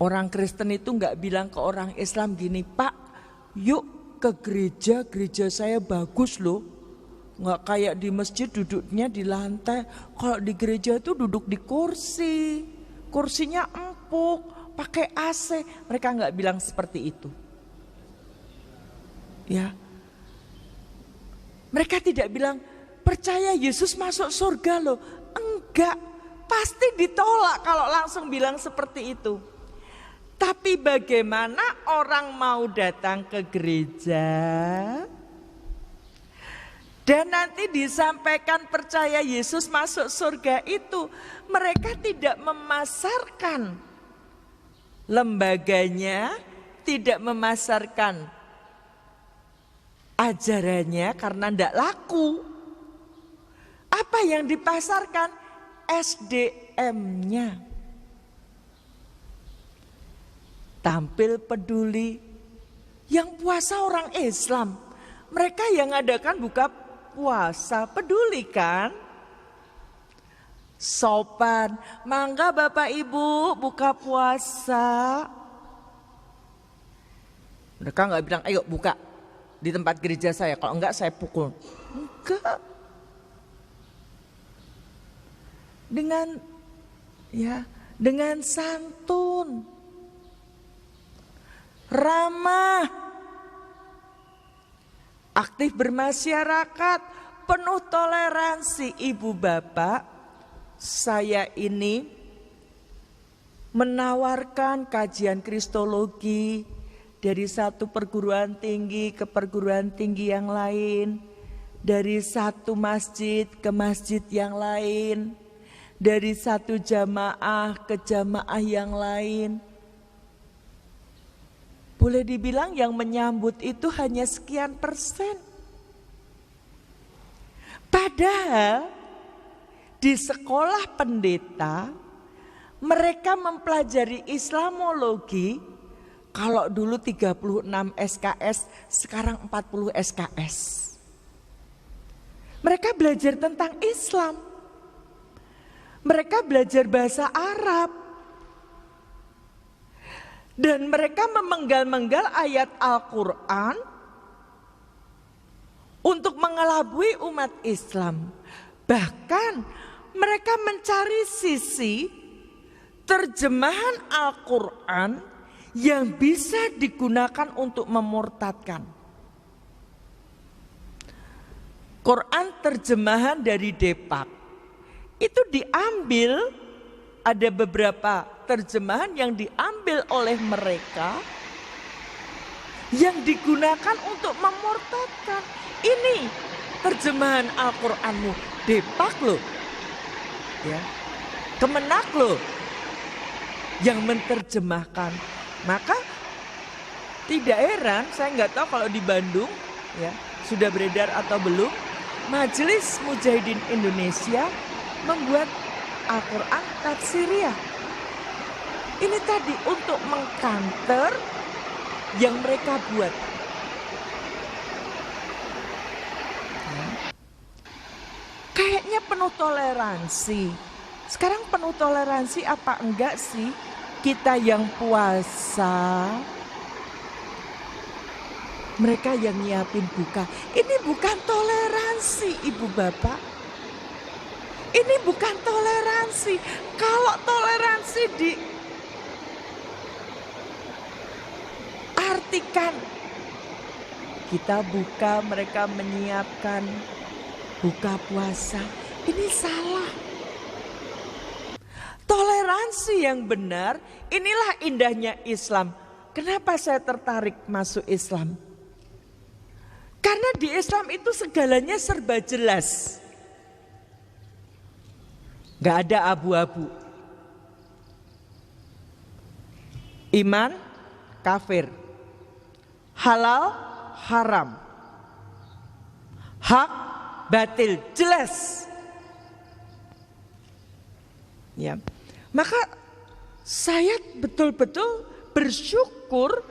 Orang Kristen itu nggak bilang ke orang Islam gini, Pak, yuk ke gereja, gereja saya bagus loh. Nggak kayak di masjid duduknya di lantai. Kalau di gereja itu duduk di kursi, kursinya empuk, pakai AC. Mereka nggak bilang seperti itu. Ya, mereka tidak bilang percaya Yesus masuk surga loh. Enggak, pasti ditolak kalau langsung bilang seperti itu. Tapi bagaimana orang mau datang ke gereja dan nanti disampaikan percaya Yesus masuk surga itu, mereka tidak memasarkan lembaganya, tidak memasarkan ajarannya karena tidak laku. Apa yang dipasarkan? SDM-nya. Tampil peduli. Yang puasa orang Islam, mereka yang adakan buka puasa, peduli kan? Sopan, mangga Bapak Ibu buka puasa. Mereka nggak bilang ayo buka di tempat gereja saya, kalau enggak saya pukul. Enggak. Dengan santun, ramah, aktif bermasyarakat, penuh toleransi. Ibu bapak, saya ini menawarkan kajian kristologi dari satu perguruan tinggi ke perguruan tinggi yang lain, dari satu masjid ke masjid yang lain, dari satu jamaah ke jamaah yang lain. Boleh dibilang yang menyambut itu hanya sekian persen. Padahal di sekolah pendeta mereka mempelajari Islamologi. Kalau dulu 36 SKS, sekarang 40 SKS. Mereka belajar tentang Islam. Mereka belajar bahasa Arab. Dan mereka memenggal-menggal ayat Al-Quran untuk mengelabui umat Islam. Bahkan mereka mencari sisi terjemahan Al-Quran yang bisa digunakan untuk memurtadkan. Quran terjemahan dari Depak itu diambil, ada beberapa terjemahan yang diambil oleh mereka yang digunakan untuk memurtadkan. Ini terjemahan Al-Quranmu, Depak loh, ya, Kemenak loh yang menerjemahkan. Maka tidak heran, saya nggak tahu kalau di Bandung ya sudah beredar atau belum, Majelis Mujahidin Indonesia membuat Al-Quran Tafsiriyah. Ini tadi untuk mengkanter yang mereka buat. Kayaknya penuh toleransi. Sekarang penuh toleransi apa enggak sih? Kita yang puasa, mereka yang nyiapin buka. Ini bukan toleransi, ibu bapak. Ini bukan toleransi. Kalau toleransi diartikan, kita buka, mereka menyiapkan buka puasa. Ini salah. Toleransi yang benar, inilah indahnya Islam. Kenapa saya tertarik masuk Islam? Karena di Islam itu segalanya serba jelas. Gak ada abu-abu. Iman, kafir. Halal, haram. Hak, batil, jelas. Ya. Maka saya betul-betul bersyukur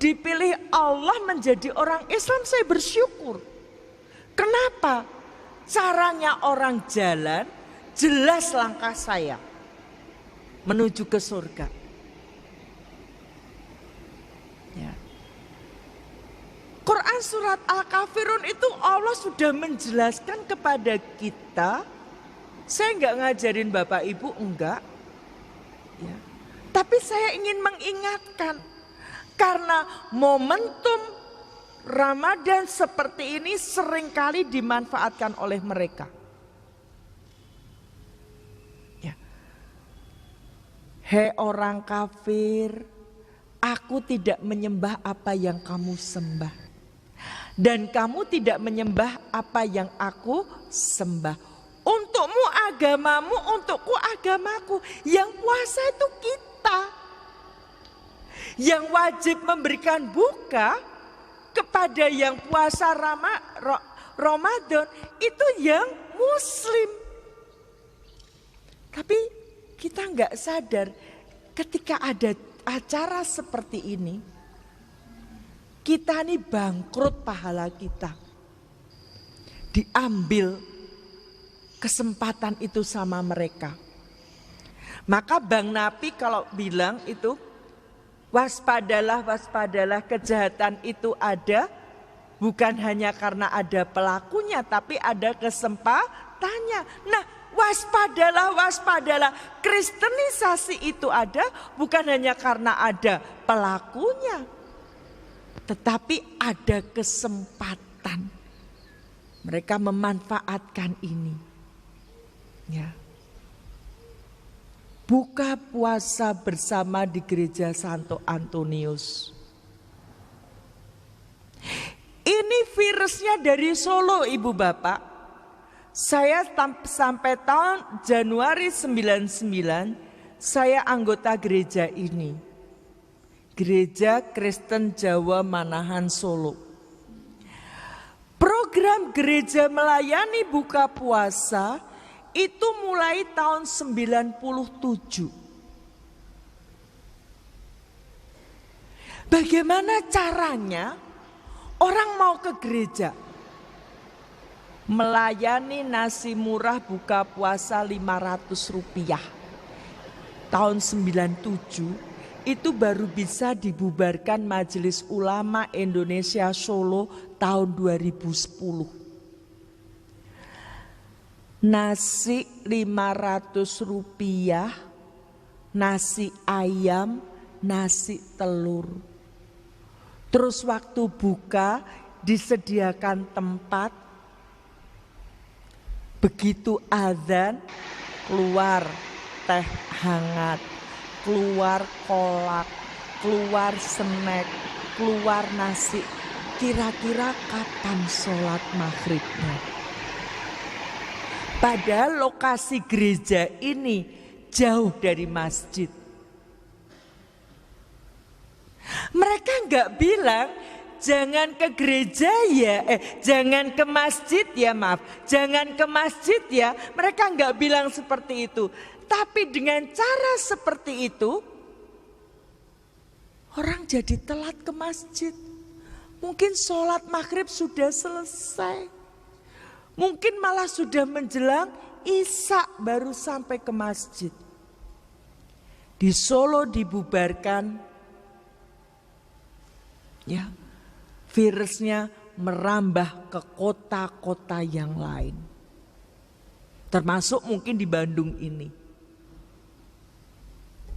dipilih Allah menjadi orang Islam. Saya bersyukur. Kenapa? Caranya orang jalan, jelas langkah saya menuju ke surga. Bahkan surat Al-Kafirun itu Allah sudah menjelaskan kepada kita. Saya enggak ngajarin Bapak Ibu, enggak. Ya. Tapi saya ingin mengingatkan. Karena momentum Ramadan seperti ini seringkali dimanfaatkan oleh mereka. Ya. Hei orang kafir, aku tidak menyembah apa yang kamu sembah. Dan kamu tidak menyembah apa yang aku sembah. Untukmu agamamu, untukku agamaku. Yang puasa itu kita. Yang wajib memberikan buka kepada yang puasa Ramadan itu yang Muslim. Tapi kita nggak sadar ketika ada acara seperti ini, kita ini bangkrut pahala kita. Diambil kesempatan itu sama mereka. Maka Bang Napi kalau bilang itu, waspadalah, waspadalah, kejahatan itu ada bukan hanya karena ada pelakunya, tapi ada kesempatannya. Nah, waspadalah, waspadalah, kristenisasi itu ada bukan hanya karena ada pelakunya, tetapi ada kesempatan. Mereka memanfaatkan ini. Ya. Buka puasa bersama di gereja Santo Antonius. Ini virusnya dari Solo, Ibu Bapak. Saya sampai tahun Januari 99 saya anggota gereja ini. Gereja Kristen Jawa Manahan Solo. Program gereja melayani buka puasa itu mulai tahun 97. Bagaimana caranya orang mau ke gereja? Melayani nasi murah buka puasa 500 rupiah. Tahun 97 itu baru bisa dibubarkan Majelis Ulama Indonesia Solo tahun 2010. Nasi 500 rupiah, nasi ayam, nasi telur. Terus waktu buka disediakan tempat. Begitu azan keluar teh hangat, keluar kolak, keluar snack, keluar nasi. Kira-kira kapan sholat maghribnya? Padahal lokasi gereja ini jauh dari masjid. Mereka enggak bilang jangan ke gereja ya, jangan ke masjid ya, maaf, jangan ke masjid ya. Mereka enggak bilang seperti itu. Tapi dengan cara seperti itu, orang jadi telat ke masjid. Mungkin sholat maghrib sudah selesai. Mungkin malah sudah menjelang Isya baru sampai ke masjid. Di Solo dibubarkan, ya, virusnya merambah ke kota-kota yang lain. Termasuk mungkin di Bandung ini.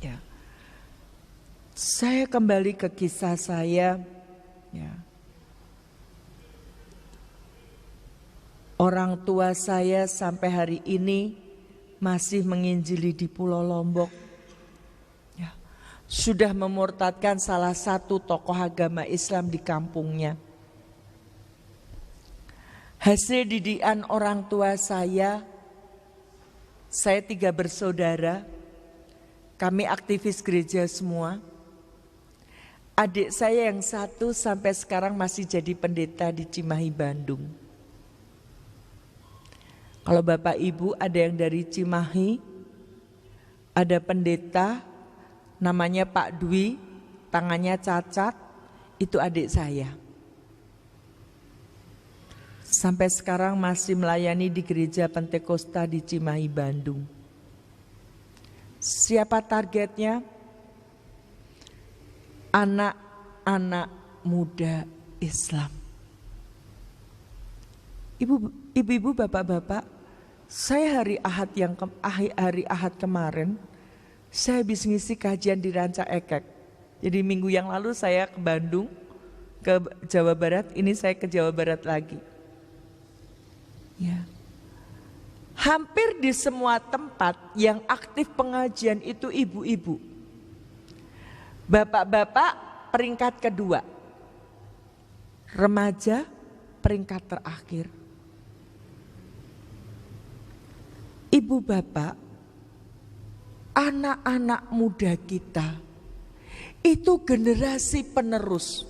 Ya. Saya kembali ke kisah saya, ya. Orang tua saya sampai hari ini masih menginjili di Pulau Lombok. Ya, sudah memurtadkan salah satu tokoh agama Islam di kampungnya. Hasil didikan orang tua saya 3 bersaudara, kami aktivis gereja semua. Adik saya yang 1 sampai sekarang masih jadi pendeta di Cimahi, Bandung. Kalau Bapak Ibu ada yang dari Cimahi, ada pendeta namanya Pak Dwi, tangannya cacat, itu adik saya. Sampai sekarang masih melayani di gereja Pentakosta di Cimahi, Bandung. Siapa targetnya? Anak-anak muda Islam. Ibu-ibu, bapak-bapak, saya hari Ahad kemarin, saya habis ngisi kajian di Ranca Ekek. Jadi minggu yang lalu saya ke Bandung, ke Jawa Barat, ini saya ke Jawa Barat lagi. Ya. Hampir di semua tempat yang aktif pengajian itu ibu-ibu. Bapak-bapak peringkat kedua. Remaja peringkat terakhir. Ibu bapak, anak-anak muda kita itu generasi penerus.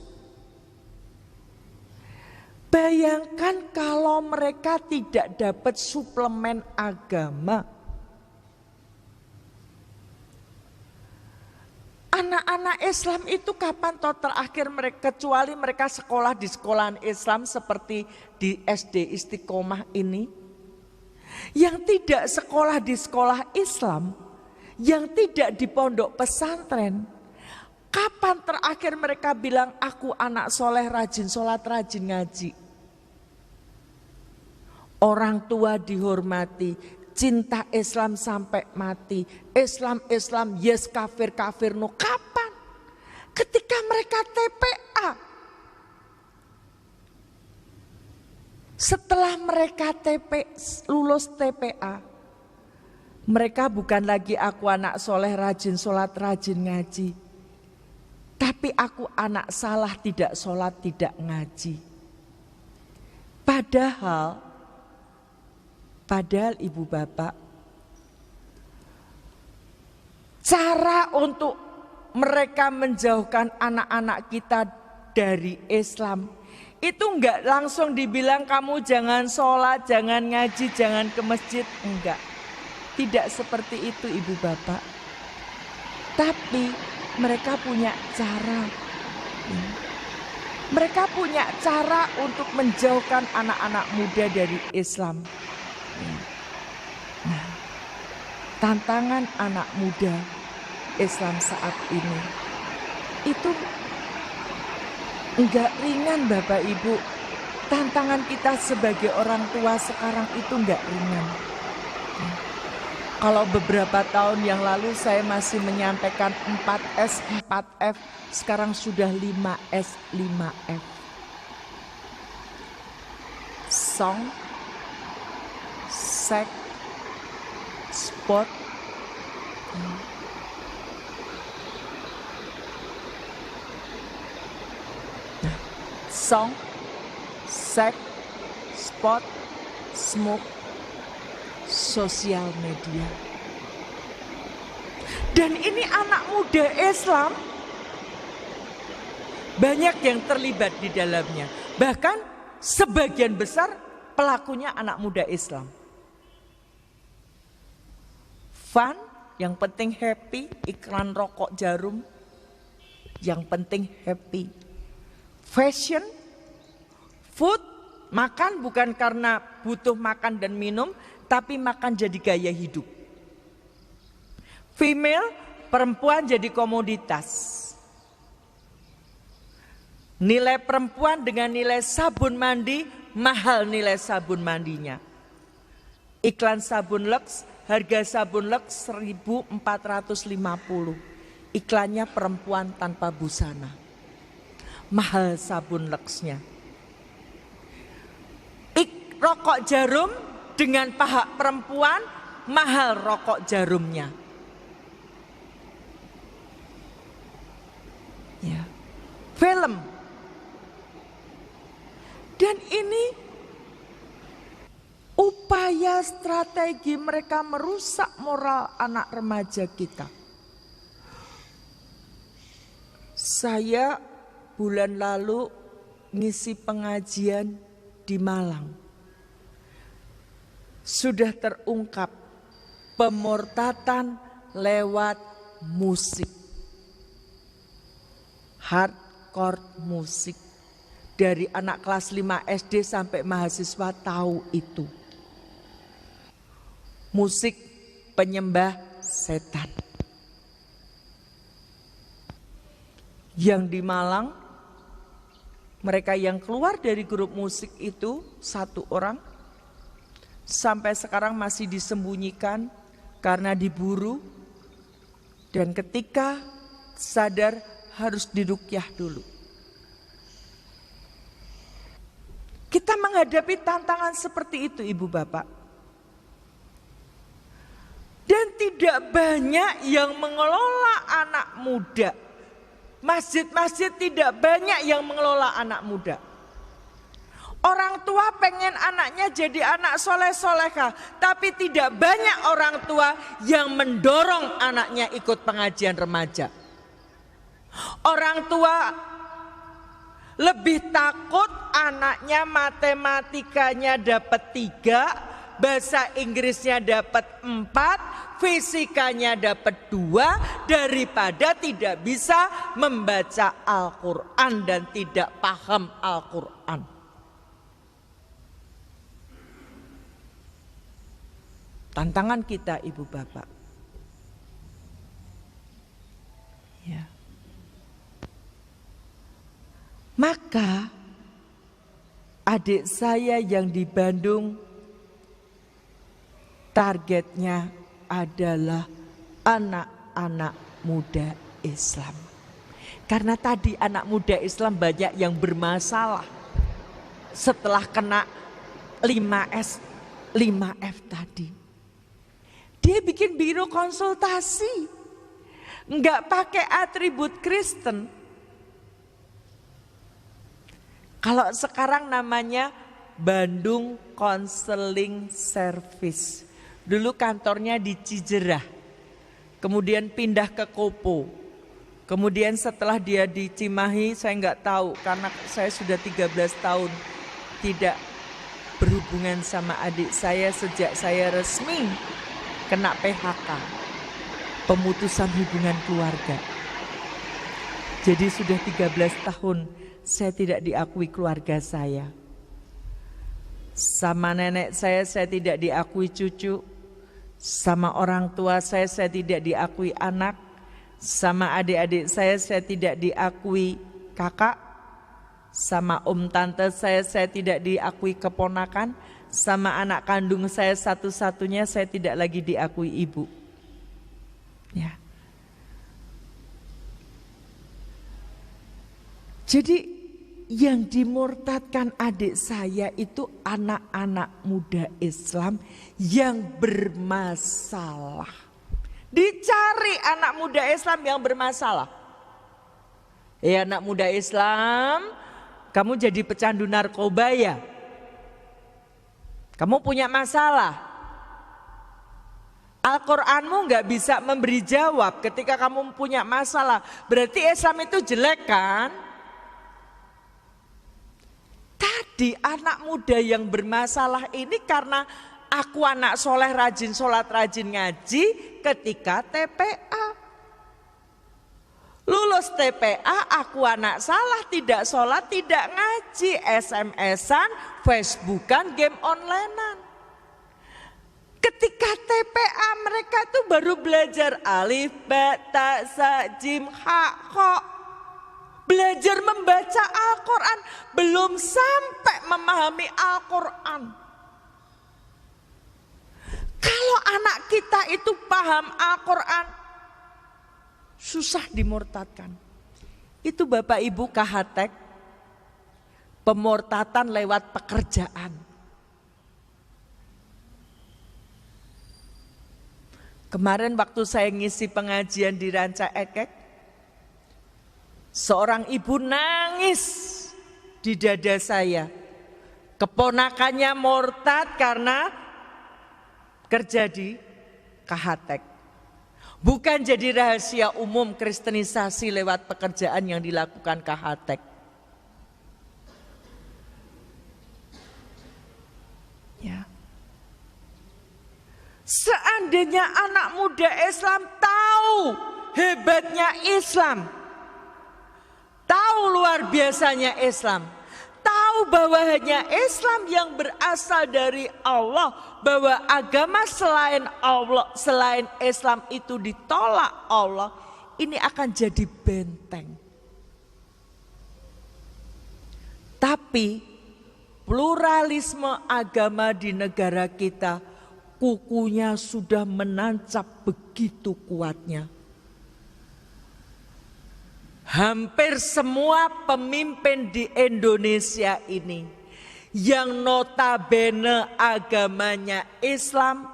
Bayangkan kalau mereka tidak dapat suplemen agama. Anak-anak Islam itu kapan toh terakhir mereka, kecuali mereka sekolah di sekolahan Islam seperti di SD Istiqomah ini. Yang tidak sekolah di sekolah Islam, yang tidak di pondok pesantren, kapan terakhir mereka bilang aku anak soleh, rajin sholat, rajin ngaji? Orang tua dihormati, cinta Islam sampai mati. Islam, yes, kafir no. Kapan? Ketika mereka TPA. Setelah mereka lulus TPA, mereka bukan lagi aku anak soleh, rajin sholat, rajin ngaji. Tapi aku anak salah, tidak sholat, tidak ngaji. Padahal ibu bapak, cara untuk mereka menjauhkan anak-anak kita dari Islam itu enggak langsung dibilang kamu jangan sholat, jangan ngaji, jangan ke masjid. Enggak, tidak seperti itu ibu bapak. Tapi mereka punya cara. Mereka punya cara untuk menjauhkan anak-anak muda dari Islam. Nah, tantangan anak muda Islam saat ini itu enggak ringan Bapak Ibu. Tantangan kita sebagai orang tua sekarang itu enggak ringan. Kalau beberapa tahun yang lalu saya masih menyampaikan 4S, 4F, sekarang sudah 5S, 5F. Song, seks, sport, song, seks, sport, smoke, sosial media. Dan ini anak muda Islam banyak yang terlibat di dalamnya. Bahkan sebagian besar pelakunya anak muda Islam. Fun, yang penting happy, iklan rokok jarum, yang penting happy. Fashion, food, makan bukan karena butuh makan dan minum, tapi makan jadi gaya hidup. Female, perempuan jadi komoditas. Nilai perempuan dengan nilai sabun mandi, mahal nilai sabun mandinya. Iklan sabun Lux, harga sabun Lux 1.450. Iklannya perempuan tanpa busana. Mahal sabun Luxnya. Rokok jarum dengan paha perempuan, mahal rokok jarumnya. Ya. Film. Dan ini upaya strategi mereka merusak moral anak remaja kita. Saya bulan lalu ngisi pengajian di Malang. Sudah terungkap pemurtatan lewat musik. Hardcore musik. Dari anak kelas 5 SD sampai mahasiswa tahu itu. Musik penyembah setan. Yang di Malang Mereka yang keluar dari grup musik itu 1 orang, sampai sekarang masih disembunyikan karena diburu, dan ketika sadar harus diruqyah dulu. Kita menghadapi tantangan seperti itu, Ibu Bapak. Dan tidak banyak yang mengelola anak muda. Masjid-masjid tidak banyak yang mengelola anak muda. Orang tua pengen anaknya jadi anak soleh-solehah, tapi tidak banyak orang tua yang mendorong anaknya ikut pengajian remaja. Orang tua lebih takut anaknya matematikanya dapat 3, bahasa Inggrisnya dapat 4, fisikanya dapat 2, daripada tidak bisa membaca Al-Quran dan tidak paham Al-Quran. Tantangan kita, Ibu Bapak. Ya. Maka adik saya yang di Bandung targetnya adalah anak-anak muda Islam. Karena tadi anak muda Islam banyak yang bermasalah setelah kena 5S, 5F tadi. Dia bikin biro konsultasi, enggak pakai atribut Kristen. Kalau sekarang namanya Bandung Counseling Service. Dulu kantornya di Cijerah, kemudian pindah ke Kopo. Kemudian setelah dia di Cimahi, saya enggak tahu karena saya sudah 13 tahun tidak berhubungan sama adik saya sejak saya resmi kena PHK, pemutusan hubungan keluarga. Jadi sudah 13 tahun saya tidak diakui keluarga saya. Sama nenek saya tidak diakui cucu. Sama orang tua saya tidak diakui anak. Sama adik-adik saya tidak diakui kakak. Sama om tante saya tidak diakui keponakan. Sama anak kandung saya satu-satunya saya tidak lagi diakui ibu. Ya. Jadi yang dimurtadkan adik saya itu anak-anak muda Islam yang bermasalah. Dicari anak muda Islam yang bermasalah. Anak muda Islam, kamu jadi pecandu narkoba ya? Kamu punya masalah. Al-Qur'anmu gak bisa memberi jawab ketika kamu punya masalah. Berarti Islam itu jelek kan? Tadi anak muda yang bermasalah ini karena aku anak soleh, rajin sholat, rajin ngaji ketika TPA. Lulus TPA, aku anak salah, tidak sholat, tidak ngaji, SMS-an, Facebookan, game onlinean. Ketika TPA mereka tuh baru belajar alif, ba, ta, sa, jim, ha, kho. Belajar membaca Al-Quran, belum sampai memahami Al-Quran. Kalau anak kita itu paham Al-Quran, susah dimurtadkan. Itu Bapak Ibu Kahatek, pemurtatan lewat pekerjaan. Kemarin waktu saya ngisi pengajian di Ranca Ekek, seorang ibu nangis di dada saya. Keponakannya murtad karena kerja di Kahatek. Bukan jadi rahasia umum kristenisasi lewat pekerjaan yang dilakukan Kahatek. Ya. Seandainya anak muda Islam tahu hebatnya Islam, tahu luar biasanya Islam, tahu bahwa hanya Islam yang berasal dari Allah, bahwa agama selain Allah, selain Islam itu ditolak Allah, ini akan jadi benteng. Tapi pluralisme agama di negara kita kukunya sudah menancap begitu kuatnya. Hampir semua pemimpin di Indonesia ini yang notabene agamanya Islam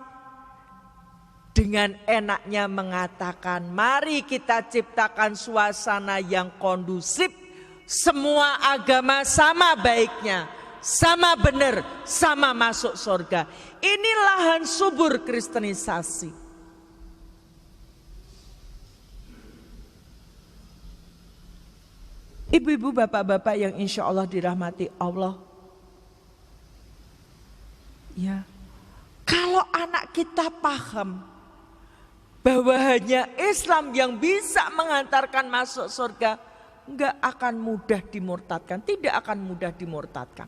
dengan enaknya mengatakan, mari kita ciptakan suasana yang kondusif, semua agama sama baiknya, sama benar, sama masuk surga. Ini lahan subur kristenisasi. Ibu-ibu, bapak-bapak yang insya Allah dirahmati Allah. Ya, kalau anak kita paham bahwa hanya Islam yang bisa mengantarkan masuk surga, enggak akan mudah dimurtadkan, tidak akan mudah dimurtadkan.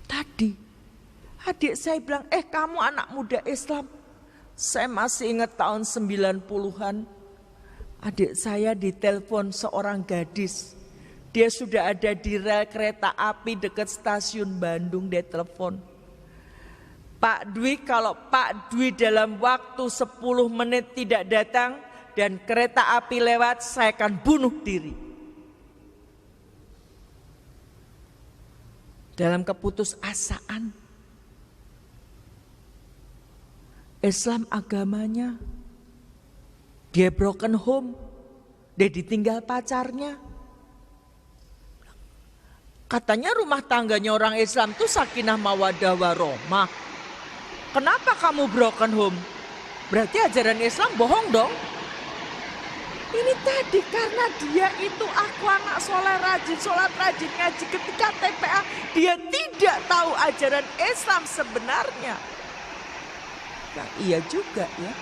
Tadi adik saya bilang, kamu anak muda Islam. Saya masih ingat tahun 90-an. Adik saya ditelepon seorang gadis. Dia sudah ada di rel kereta api dekat stasiun Bandung. Dia telepon, Pak Dwi, kalau Pak Dwi dalam waktu 10 menit tidak datang dan kereta api lewat, saya akan bunuh diri. Dalam keputusasaan, Islam agamanya, dia broken home, dia ditinggal pacarnya. Katanya rumah tangganya orang Islam itu sakinah mawaddah warohmah. Kenapa kamu broken home? Berarti ajaran Islam bohong dong. Ini tadi karena dia itu aku anak soleh rajin, sholat rajin, ngaji, ketika TPA dia tidak tahu ajaran Islam sebenarnya. Nah, iya juga ya.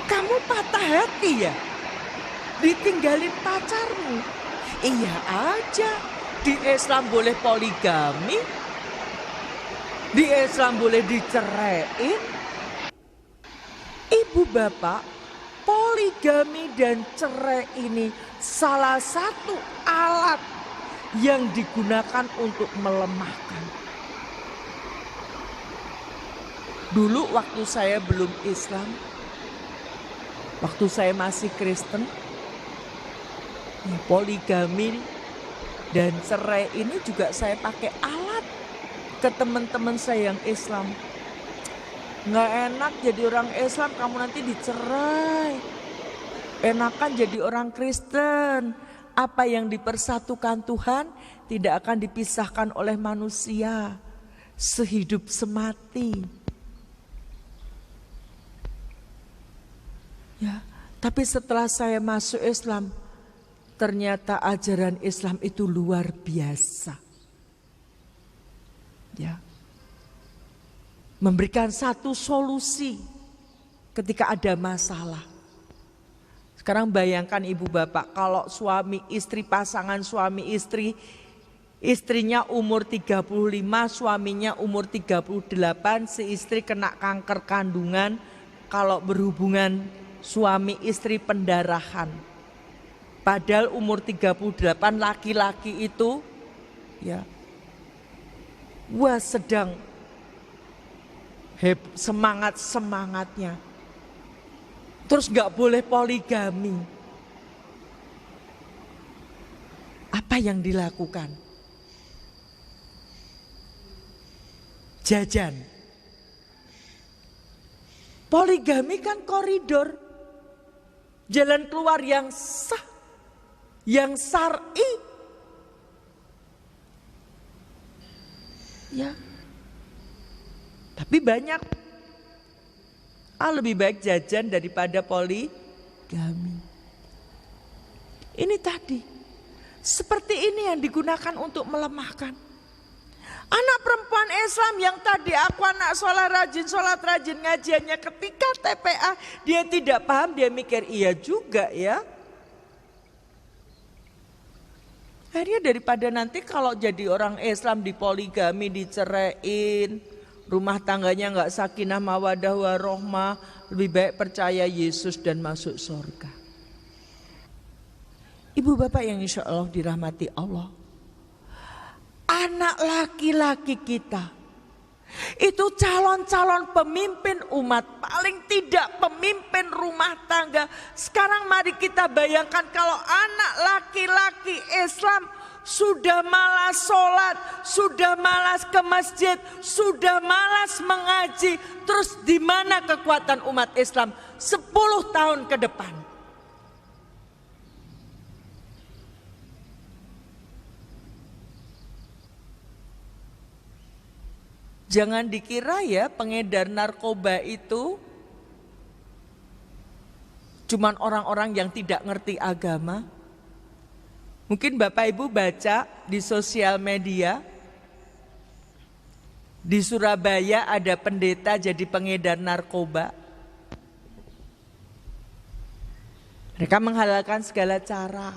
Kamu patah hati ya? Ditinggalin pacarmu? Iya aja. Di Islam boleh poligami. Di Islam boleh diceraiin. Ibu bapak, poligami dan cerai ini salah satu alat yang digunakan untuk melemahkan. Dulu waktu saya belum Islam, waktu saya masih Kristen, poligami dan cerai ini juga saya pakai alat ke teman-teman saya yang Islam. Nggak enak jadi orang Islam, kamu nanti dicerai. Enakan jadi orang Kristen. Apa yang dipersatukan Tuhan tidak akan dipisahkan oleh manusia. Sehidup semati. Ya, tapi setelah saya masuk Islam, ternyata ajaran Islam itu luar biasa. Ya. Memberikan satu solusi ketika ada masalah. Sekarang bayangkan ibu bapak, kalau suami istri, pasangan suami istri, istrinya umur 35, suaminya umur 38, si istri kena kanker kandungan, kalau berhubungan suami istri pendarahan. Padahal umur 38 laki-laki itu ya wah sedang semangat-semangatnya. Terus gak boleh poligami. Apa yang dilakukan? Jajan. Poligami kan koridor. Jalan keluar yang sah, yang syar'i. Ya. Tapi banyak lebih baik jajan daripada poligami. Ini tadi seperti ini yang digunakan untuk melemahkan. Anak perempuan Islam yang tadi aku anak sholat rajin, sholat rajin, ngajiannya ketika TPA dia tidak paham, dia mikir iya juga ya. Akhirnya daripada nanti kalau jadi orang Islam dipoligami, diceraiin, rumah tangganya nggak sakinah mawaddah warohmah, lebih baik percaya Yesus dan masuk surga. Ibu bapak yang insya Allah dirahmati Allah, anak laki-laki kita itu calon-calon pemimpin umat, paling tidak pemimpin rumah tangga. Sekarang mari kita bayangkan kalau anak laki-laki Islam sudah malas sholat, sudah malas ke masjid, sudah malas mengaji, terus di mana kekuatan umat Islam 10 tahun ke depan? Jangan dikira ya pengedar narkoba itu cuman orang-orang yang tidak ngerti agama. Mungkin Bapak Ibu baca di sosial media, di Surabaya ada pendeta jadi pengedar narkoba. Mereka menghalalkan segala cara.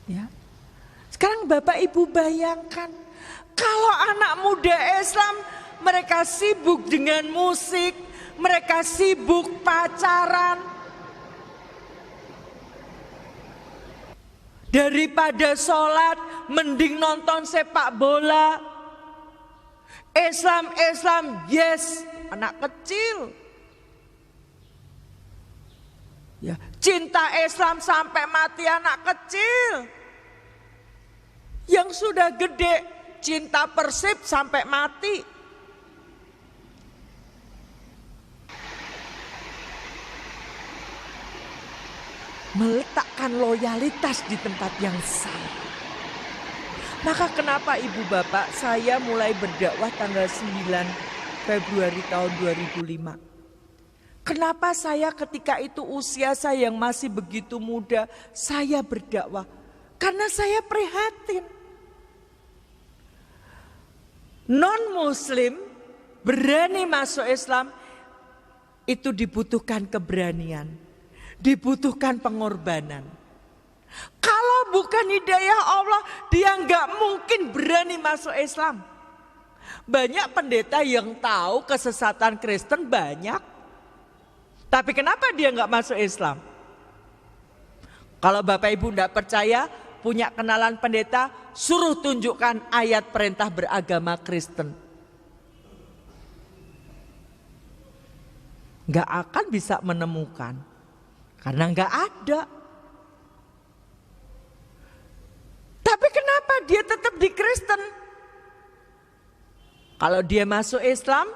Ya. Sekarang Bapak Ibu bayangkan, kalau anak muda Islam mereka sibuk dengan musik, mereka sibuk pacaran. Daripada sholat, mending nonton sepak bola. Islam, yes, anak kecil. Ya, cinta Islam sampai mati anak kecil. Yang sudah gede cinta Persib sampai mati. Meletakkan loyalitas di tempat yang salah. Maka kenapa ibu bapak saya mulai berdakwah tanggal 9 Februari tahun 2005. Kenapa saya ketika itu usia saya yang masih begitu muda saya berdakwah? Karena saya prihatin. Non-Muslim berani masuk Islam itu dibutuhkan keberanian, dibutuhkan pengorbanan. Kalau bukan hidayah Allah, dia nggak mungkin berani masuk Islam. Banyak pendeta yang tahu kesesatan Kristen banyak, tapi kenapa dia nggak masuk Islam? Kalau Bapak Ibu nggak percaya, punya kenalan pendeta, suruh tunjukkan ayat perintah beragama Kristen. Gak akan bisa menemukan, karena gak ada. Tapi kenapa dia tetap di Kristen? Kalau dia masuk Islam,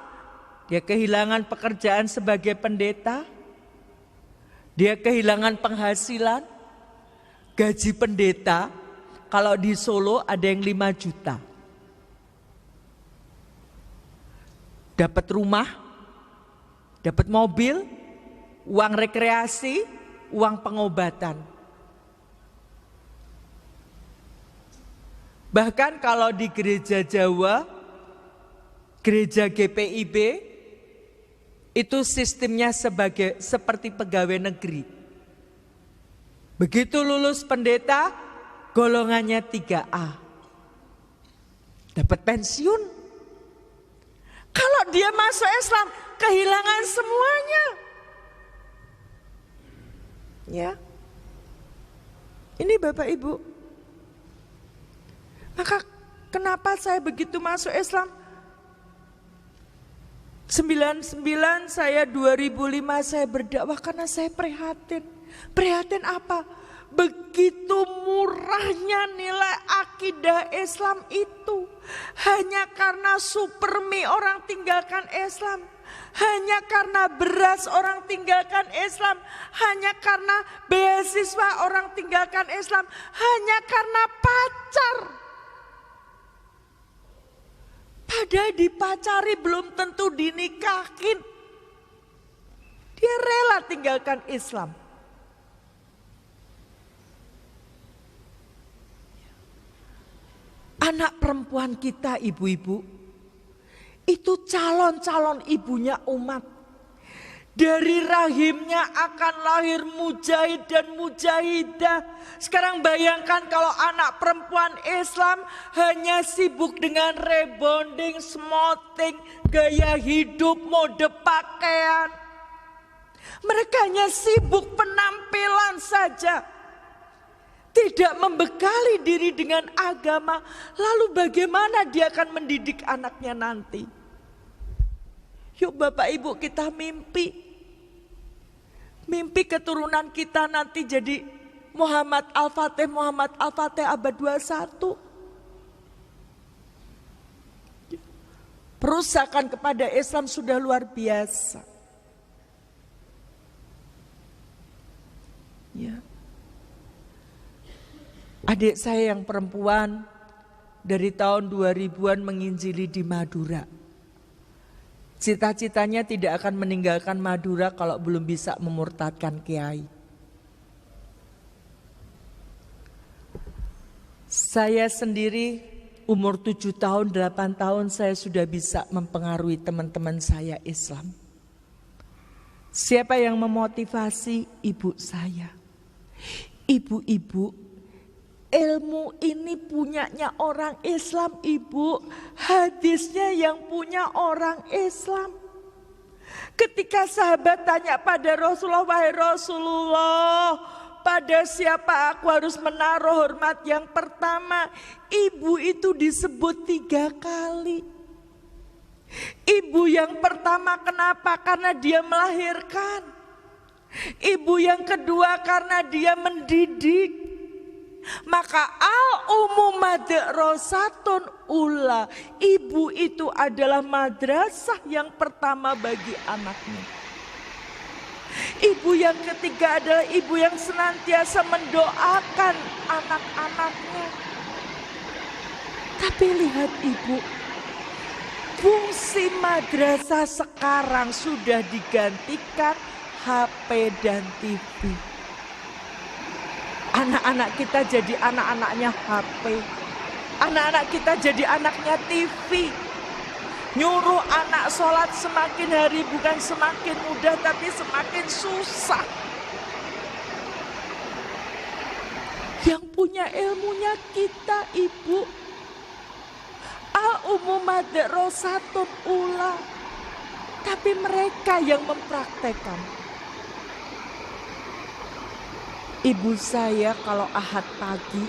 dia kehilangan pekerjaan sebagai pendeta, dia kehilangan penghasilan. Gaji pendeta kalau di Solo ada yang 5 juta. Dapat rumah, dapat mobil, uang rekreasi, uang pengobatan. Bahkan kalau di gereja Jawa, gereja GPIB, itu sistemnya seperti pegawai negeri. Begitu lulus pendeta, golongannya 3A. Dapat pensiun. Kalau dia masuk Islam, kehilangan semuanya. Ya. Ini Bapak Ibu. Maka kenapa saya begitu masuk Islam? 99 saya 2005 saya berdakwah karena saya prihatin. Prihatin apa? Begitu murahnya nilai akidah Islam itu. Hanya karena supermi orang tinggalkan Islam. Hanya karena beras orang tinggalkan Islam. Hanya karena beasiswa orang tinggalkan Islam. Hanya karena pacar. Padahal dipacari belum tentu dinikahin. Dia rela tinggalkan Islam. Anak perempuan kita ibu-ibu, itu calon-calon ibunya umat. Dari rahimnya akan lahir mujahid dan mujahidah. Sekarang bayangkan kalau anak perempuan Islam hanya sibuk dengan rebonding, smoting, gaya hidup, mode pakaian. Mereka hanya sibuk penampilan saja, tidak membekali diri dengan agama. Lalu bagaimana dia akan mendidik anaknya nanti? Yuk Bapak Ibu, kita mimpi keturunan kita nanti jadi Muhammad Al-Fatih abad 21. Perusakan kepada Islam sudah luar biasa. Ya. Adik saya yang perempuan dari tahun 2000-an menginjili di Madura. Cita-citanya tidak akan meninggalkan Madura kalau belum bisa memurtadkan kiai. Saya sendiri umur 7 tahun, 8 tahun saya sudah bisa mempengaruhi teman-teman saya Islam. Siapa yang memotivasi? Ibu saya. Ibu-ibu, ilmu ini punyanya orang Islam, Ibu. Hadisnya yang punya orang Islam. Ketika sahabat tanya pada Rasulullah, wahai Rasulullah, pada siapa aku harus menaruh hormat? Yang pertama, ibu itu disebut 3 kali. Ibu yang pertama kenapa? Karena dia melahirkan. Ibu yang kedua karena dia mendidik. Maka al-ummu madrasatun ula. Ibu itu adalah madrasah yang pertama bagi anaknya. Ibu yang ketiga adalah ibu yang senantiasa mendoakan anak-anaknya. Tapi lihat Ibu, fungsi madrasah sekarang sudah digantikan HP dan TV. Anak-anak kita jadi anak-anaknya HP. Anak-anak kita jadi anaknya TV. Nyuruh anak sholat semakin hari bukan semakin mudah tapi semakin susah. Yang punya ilmunya kita Ibu. Al-ummu madrasatun ula. Tapi mereka yang mempraktekkan. Ibu saya kalau Ahad pagi,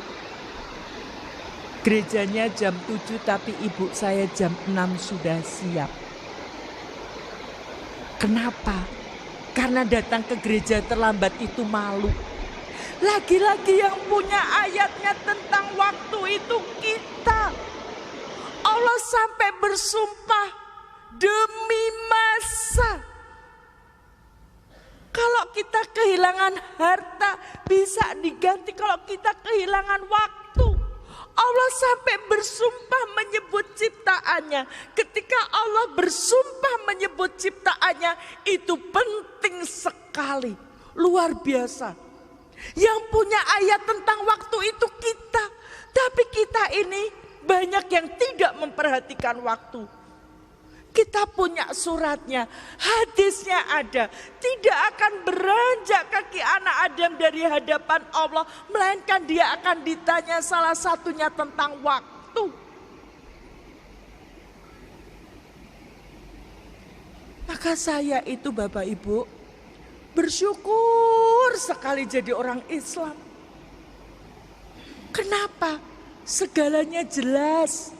gerejanya jam 7 tapi ibu saya jam 6 sudah siap. Kenapa? Karena datang ke gereja terlambat itu malu. Lagi-lagi yang punya ayatnya tentang waktu itu kita. Allah sampai bersumpah demi masa. Kalau kita kehilangan harta bisa diganti kalau kita kehilangan waktu. Allah sampai bersumpah menyebut ciptaannya. Ketika Allah bersumpah menyebut ciptaannya itu penting sekali. Luar biasa. Yang punya ayat tentang waktu itu kita. Tapi kita ini banyak yang tidak memperhatikan waktu. Kita punya suratnya, hadisnya ada. Tidak akan beranjak kaki anak Adam dari hadapan Allah. Melainkan dia akan ditanya salah satunya tentang waktu. Maka saya itu Bapak Ibu bersyukur sekali jadi orang Islam. Kenapa? Segalanya jelas.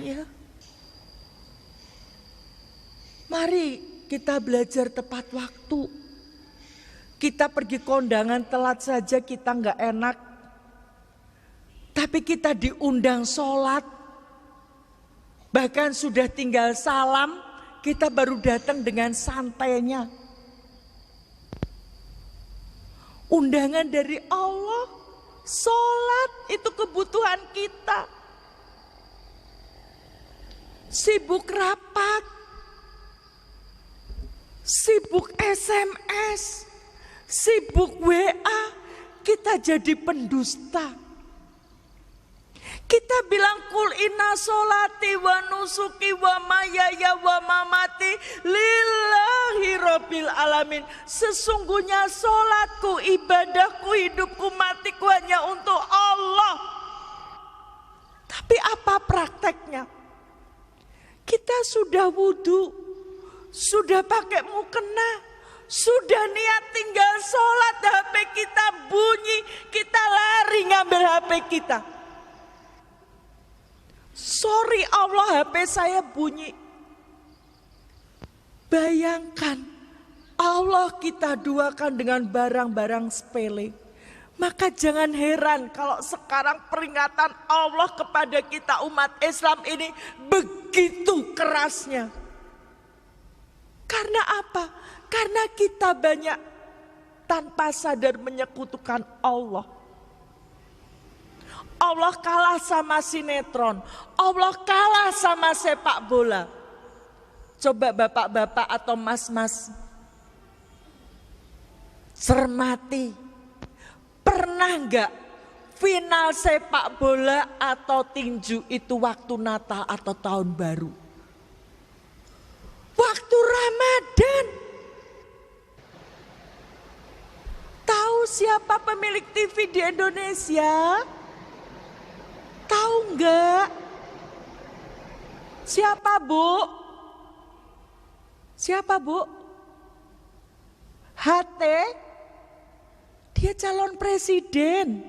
Ya. Mari kita belajar tepat waktu. Kita pergi kondangan telat saja kita nggak enak. Tapi kita diundang sholat. Bahkan sudah tinggal salam, kita baru datang dengan santainya. Undangan dari Allah, sholat itu kebutuhan kita. Sibuk rapat, sibuk SMS, sibuk WA, kita jadi pendusta. Kita bilang kul inna sholati wa nusuki wa mayaya wa mamati lillahi rabbil alamin. Sesungguhnya sholatku, ibadahku, hidupku, matiku hanya untuk Allah. Tapi apa prakteknya? Kita sudah wudhu, sudah pakai mukena, sudah niat tinggal sholat, HP kita bunyi, kita lari ngambil HP kita. Sorry Allah, HP saya bunyi. Bayangkan, Allah kita duakan dengan barang-barang sepele. Maka jangan heran kalau sekarang peringatan Allah kepada kita umat Islam ini begitu kerasnya. Karena apa? Karena kita banyak tanpa sadar menyekutukan Allah. Allah kalah sama sinetron, Allah kalah sama sepak bola. Coba bapak-bapak atau mas-mas cermati, pernah enggak final sepak bola atau tinju itu waktu Natal atau tahun baru? Waktu Ramadan. Tahu siapa pemilik TV di Indonesia? Tahu enggak? Siapa, Bu? Siapa, Bu? HT? Dia calon presiden.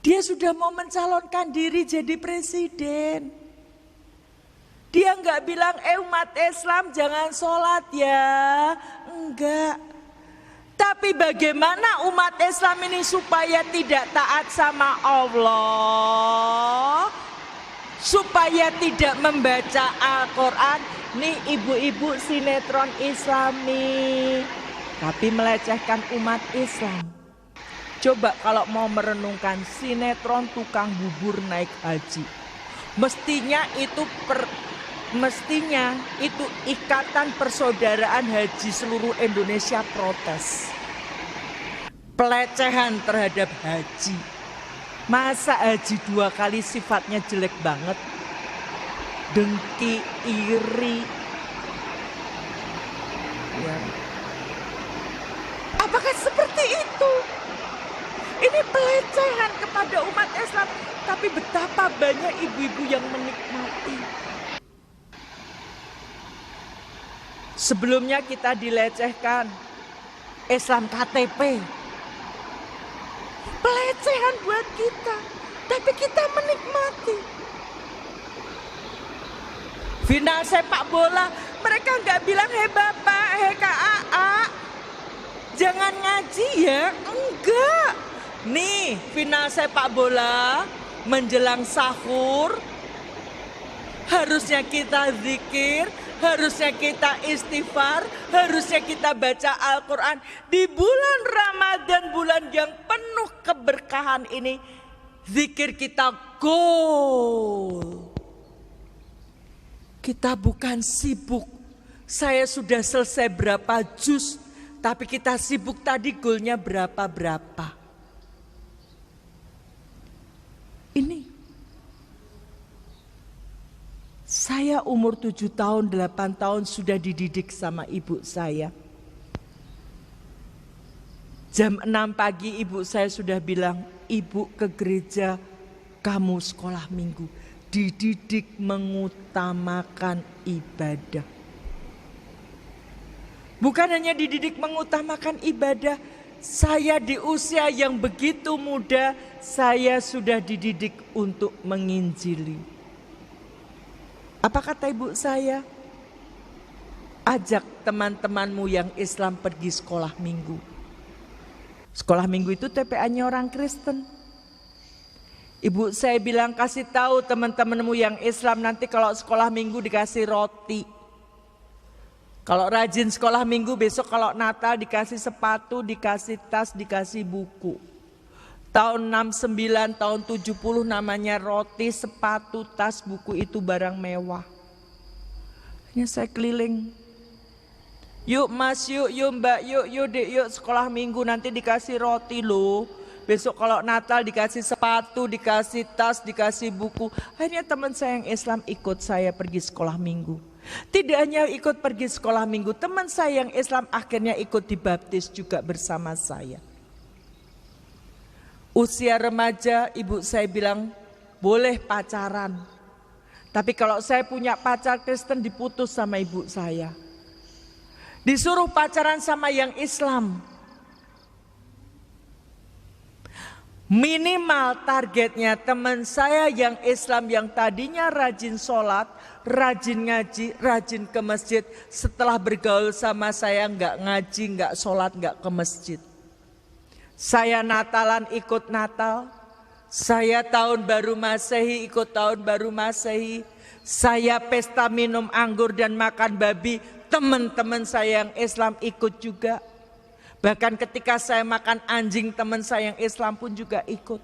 Dia sudah mau mencalonkan diri jadi presiden. Dia enggak bilang, umat Islam jangan sholat ya. Enggak. Tapi bagaimana umat Islam ini supaya tidak taat sama Allah, supaya tidak membaca Al-Quran. Nih ibu-ibu sinetron Islami, tapi melecehkan umat Islam. Coba kalau mau merenungkan sinetron tukang bubur naik haji, mestinya itu Ikatan Persaudaraan Haji seluruh Indonesia protes. Pelecehan terhadap haji. Masa haji 2 kali sifatnya jelek banget? Dengki, iri. Ya. Apakah seperti itu? Ini pelecehan kepada umat Islam. Tapi betapa banyak ibu-ibu yang menikmati. Sebelumnya kita dilecehkan Islam KTP. Pelecehan buat kita, tapi kita menikmati. Final sepak bola, mereka nggak bilang, hei Bapak, hei KAA, jangan ngaji ya, enggak. Nih final sepak bola menjelang sahur, harusnya kita zikir, harusnya kita istighfar, harusnya kita baca Al-Quran. Di bulan Ramadan, bulan yang penuh keberkahan ini, zikir kita goal. Kita bukan sibuk, saya sudah selesai berapa juz, tapi kita sibuk tadi goalnya berapa-berapa. Ini saya umur 7 tahun, 8 tahun sudah dididik sama ibu saya. Jam 6 pagi ibu saya sudah bilang, ibu ke gereja, kamu sekolah minggu. Dididik mengutamakan ibadah. Bukan hanya dididik mengutamakan ibadah, saya di usia yang begitu muda, saya sudah dididik untuk menginjili. Apa kata ibu saya? Ajak teman-temanmu yang Islam pergi sekolah minggu. Sekolah minggu itu TPA-nya orang Kristen. Ibu saya bilang, kasih tahu teman-temanmu yang Islam nanti kalau sekolah minggu dikasih roti. Kalau rajin sekolah minggu, besok kalau Natal dikasih sepatu, dikasih tas, dikasih buku. Tahun 69, tahun 70 namanya roti, sepatu, tas, buku itu barang mewah. Hanya saya keliling. Yuk mas, yuk mbak, yuk dek, yuk sekolah minggu nanti dikasih roti loh. Besok kalau Natal dikasih sepatu, dikasih tas, dikasih buku. Akhirnya teman saya yang Islam ikut saya pergi sekolah minggu. Tidak hanya ikut pergi sekolah minggu, teman saya yang Islam akhirnya ikut dibaptis juga bersama saya. Usia remaja, ibu saya bilang boleh pacaran, Tapi kalau saya punya pacar Kristen diputus sama ibu saya. Disuruh pacaran sama yang Islam. Minimal targetnya teman saya yang Islam yang tadinya rajin sholat, rajin ngaji, rajin ke masjid. Setelah bergaul sama saya nggak ngaji, nggak sholat, nggak ke masjid. Saya Natalan ikut Natal. Saya tahun baru Masehi ikut tahun baru Masehi. Saya pesta minum anggur dan makan babi. Teman-teman saya yang Islam ikut juga. Bahkan ketika saya makan anjing, teman saya yang Islam pun juga ikut.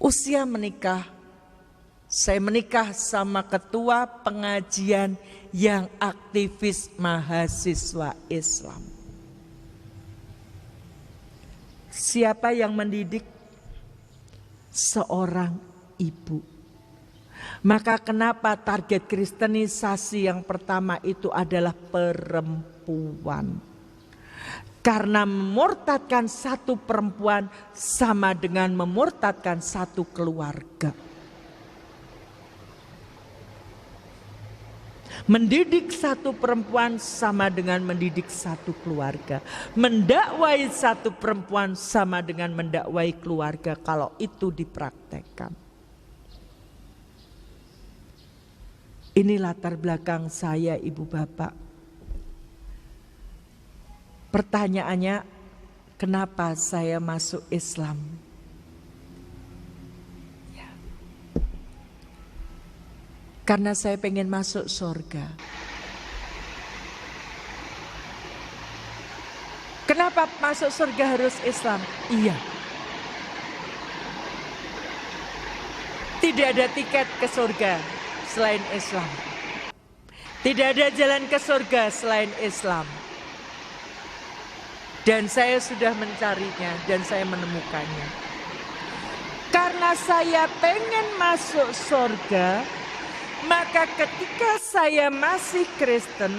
Usia menikah, saya menikah sama ketua pengajian yang aktivis mahasiswa Islam. Siapa yang mendidik? Seorang ibu. Maka kenapa target kristenisasi yang pertama itu adalah perempuan? Karena memurtadkan satu perempuan sama dengan memurtadkan satu keluarga. Mendidik satu perempuan sama dengan mendidik satu keluarga. Mendakwai satu perempuan sama dengan mendakwai keluarga kalau itu dipraktekkan. Ini latar belakang saya, ibu bapak. Pertanyaannya, kenapa saya masuk Islam? Ya. Karena saya pengen masuk surga. Kenapa masuk surga harus Islam? Iya. Tidak ada tiket ke surga selain Islam. Tidak ada jalan ke surga selain Islam. Dan saya sudah mencarinya dan saya menemukannya. Karena saya pengen masuk surga, maka ketika saya masih Kristen,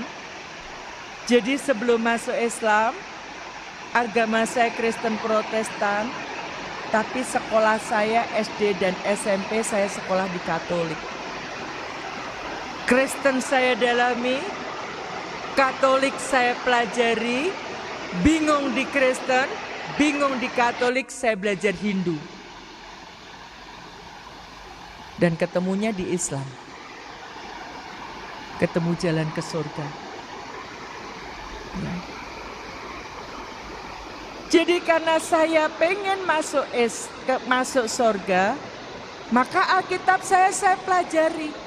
jadi sebelum masuk Islam, agama saya Kristen Protestan, tapi sekolah saya SD dan SMP saya sekolah di Katolik. Kristen saya dalami, Katolik saya pelajari, bingung di Kristen, bingung di Katolik, saya belajar Hindu. Dan ketemunya di Islam. Ketemu jalan ke surga. Ya. Jadi karena saya pengen masuk surga, maka Alkitab saya pelajari.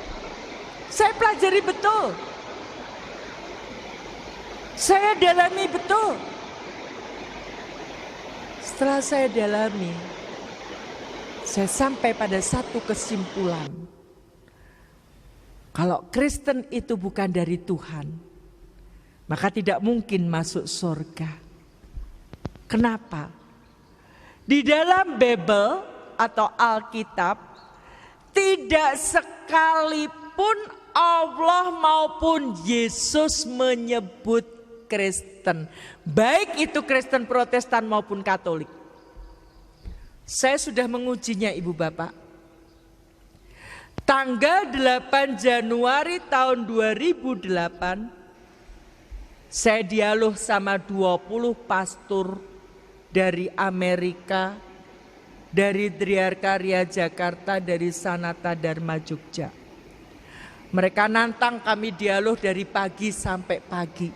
Saya pelajari betul. Saya dalami betul. Setelah saya dalami, saya sampai pada satu kesimpulan. Kalau Kristen itu bukan dari Tuhan, maka tidak mungkin masuk surga. Kenapa? Di dalam Bible atau Alkitab, tidak sekalipun Allah maupun Yesus menyebut Kristen. Baik itu Kristen Protestan maupun Katolik. Saya sudah mengujinya ibu bapak. Tanggal 8 Januari tahun 2008, saya dialog sama 20 pastor dari Amerika, dari Driarkarya Jakarta, dari Sanata Dharma Jogja. Mereka nantang kami dialog dari pagi sampai pagi.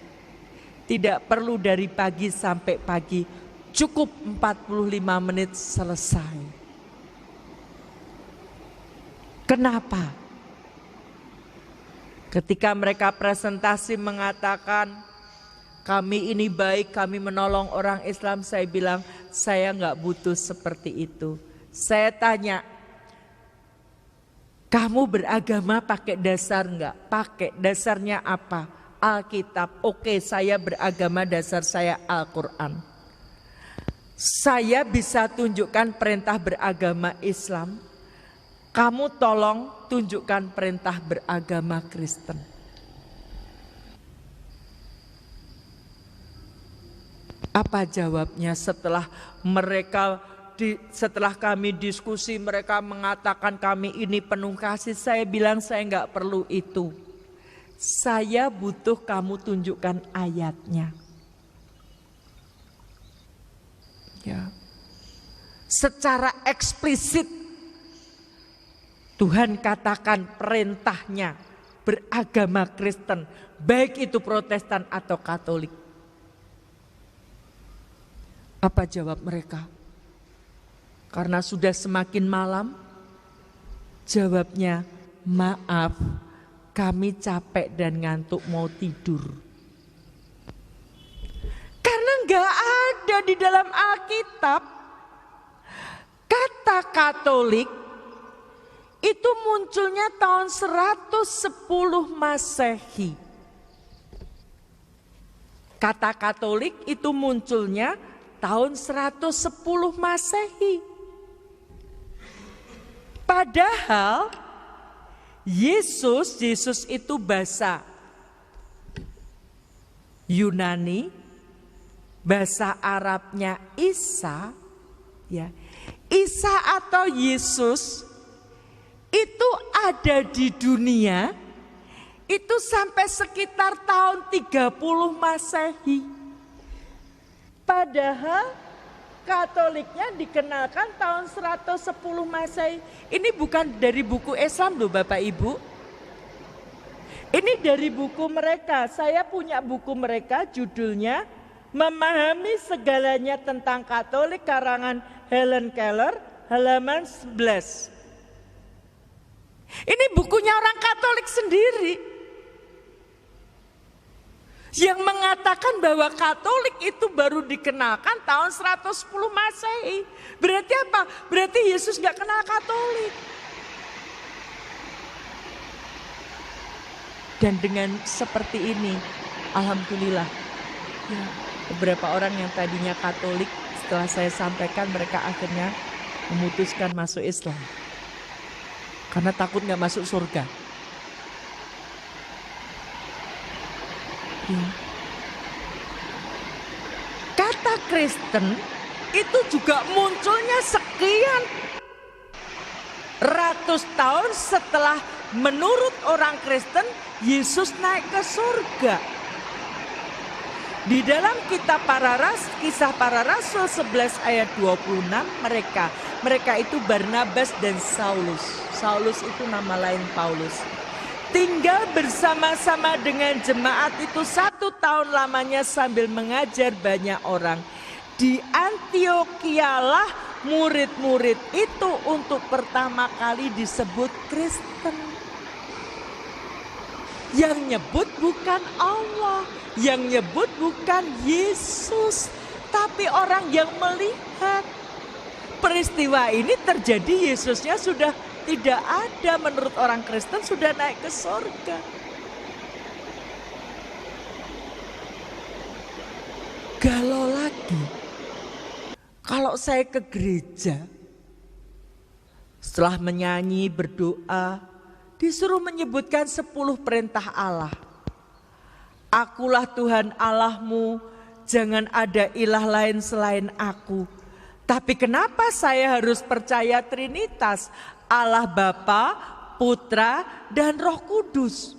Tidak perlu dari pagi sampai pagi, cukup 45 menit selesai. Kenapa? Ketika mereka presentasi mengatakan, kami ini baik, kami menolong orang Islam, saya bilang, saya nggak butuh seperti itu. Saya tanya, kamu beragama pakai dasar nggak? Pakai, dasarnya apa? Alkitab. Oke, saya beragama, dasar saya Al-Quran. Saya bisa tunjukkan perintah beragama Islam. Kamu tolong tunjukkan perintah beragama Kristen. Apa jawabnya setelah mereka setelah kami diskusi mereka mengatakan kami ini penuh kasih. Saya bilang saya nggak perlu itu. Saya butuh kamu tunjukkan ayatnya. Ya. Secara eksplisit Tuhan katakan perintahnya beragama Kristen, baik itu Protestan atau Katolik. Apa jawab mereka? Karena sudah semakin malam, jawabnya, maaf, kami capek dan ngantuk mau tidur. Karena nggak ada di dalam Alkitab kata Katolik itu munculnya tahun 110 Masehi. Kata Katolik itu munculnya tahun 110 Masehi. Padahal Yesus itu bahasa Yunani, bahasa Arabnya Isa, ya. Isa atau Yesus itu ada di dunia itu sampai sekitar tahun 30 Masehi. Padahal Katoliknya dikenalkan tahun 110 Masehi. Ini bukan dari buku Islam loh Bapak Ibu. Ini dari buku mereka. Saya punya buku mereka judulnya Memahami Segalanya Tentang Katolik karangan Helen Keller, halaman 11. Ini bukunya orang Katolik sendiri. Yang mengatakan bahwa Katolik itu baru dikenalkan tahun 110 Masehi. Berarti apa? Berarti Yesus gak kenal Katolik. Dan dengan seperti ini, alhamdulillah, ya, beberapa orang yang tadinya Katolik, setelah saya sampaikan mereka akhirnya memutuskan masuk Islam. Karena takut gak masuk surga. Kata Kristen itu juga munculnya sekian ratus tahun setelah menurut orang Kristen Yesus naik ke surga. Di dalam kitab Kisah Para Rasul 11 ayat 26 mereka itu Barnabas dan Saulus. Saulus itu nama lain Paulus. Tinggal bersama-sama dengan jemaat itu 1 tahun lamanya sambil mengajar banyak orang. Di Antiochialah murid-murid itu untuk pertama kali disebut Kristen. Yang nyebut bukan Allah, yang nyebut bukan Yesus, tapi orang yang melihat. Peristiwa ini terjadi, Yesusnya sudah tidak ada, menurut orang Kristen sudah naik ke surga. Galau lagi. Kalau saya ke gereja, setelah menyanyi, berdoa, disuruh menyebutkan 10 perintah Allah. Akulah Tuhan Allahmu, jangan ada ilah lain selain aku. Tapi kenapa saya harus percaya Trinitas? Allah Bapa, Putra, dan Roh Kudus.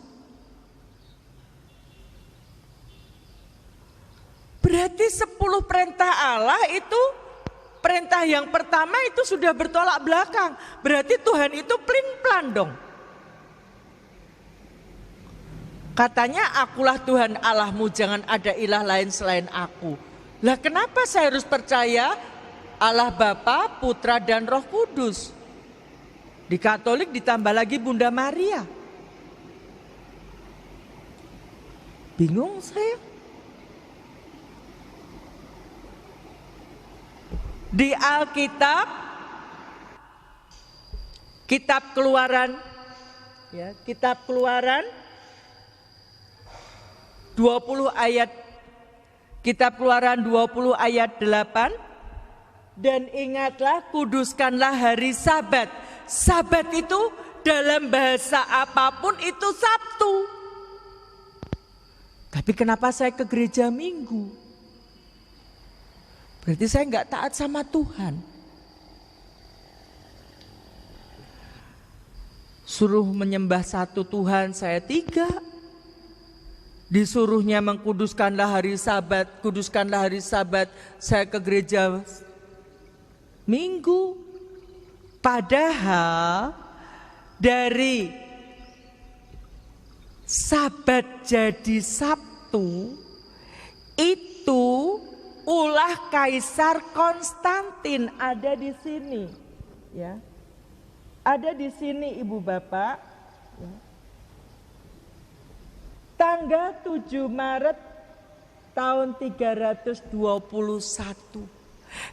Berarti 10 perintah Allah itu, perintah yang pertama itu sudah bertolak belakang. Berarti Tuhan itu pelin-pelan dong. Katanya akulah Tuhan Allahmu, jangan ada ilah lain selain aku. Lah kenapa saya harus percaya Allah Bapa, Putra, dan Roh Kudus? Di Katolik ditambah lagi Bunda Maria. Bingung saya. Di Alkitab, Kitab Keluaran, ya, Kitab Keluaran 20 ayat, Kitab Keluaran 20 ayat 8. Dan ingatlah, kuduskanlah hari Sabat. Sabat itu dalam bahasa apapun itu Sabtu. Tapi kenapa saya ke gereja Minggu? Berarti saya nggak taat sama Tuhan. Suruh menyembah satu Tuhan, saya 3. Disuruhnya mengkuduskanlah hari Sabat, kuduskanlah hari Sabat, saya ke gereja Minggu. Padahal dari Sabat jadi Sabtu itu ulah Kaisar Konstantin, ada di sini, ya. Ada di sini Ibu Bapak. Ya. Tanggal 7 Maret tahun 321.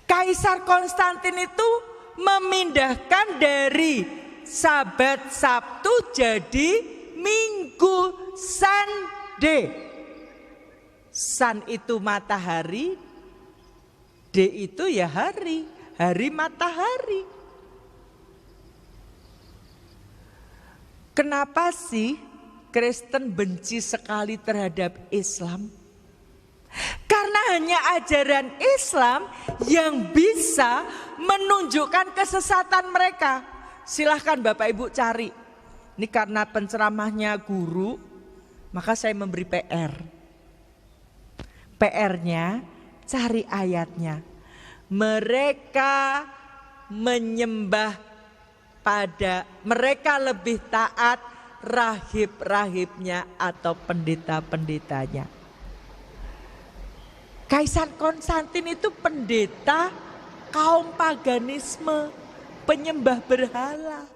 Kaisar Konstantin itu memindahkan dari Sabat Sabtu jadi Minggu, Sunday. Sun itu matahari, D itu ya hari, hari matahari. Kenapa sih Kristen benci sekali terhadap Islam? Karena hanya ajaran Islam yang bisa menunjukkan kesesatan mereka. Silahkan Bapak Ibu cari. Ini karena penceramahnya guru, maka saya memberi PR. PR-nya cari ayatnya. Mereka menyembah mereka lebih taat rahib-rahibnya atau pendeta-pendetanya. Kaisar Konstantin itu pendeta kaum paganisme, penyembah berhala.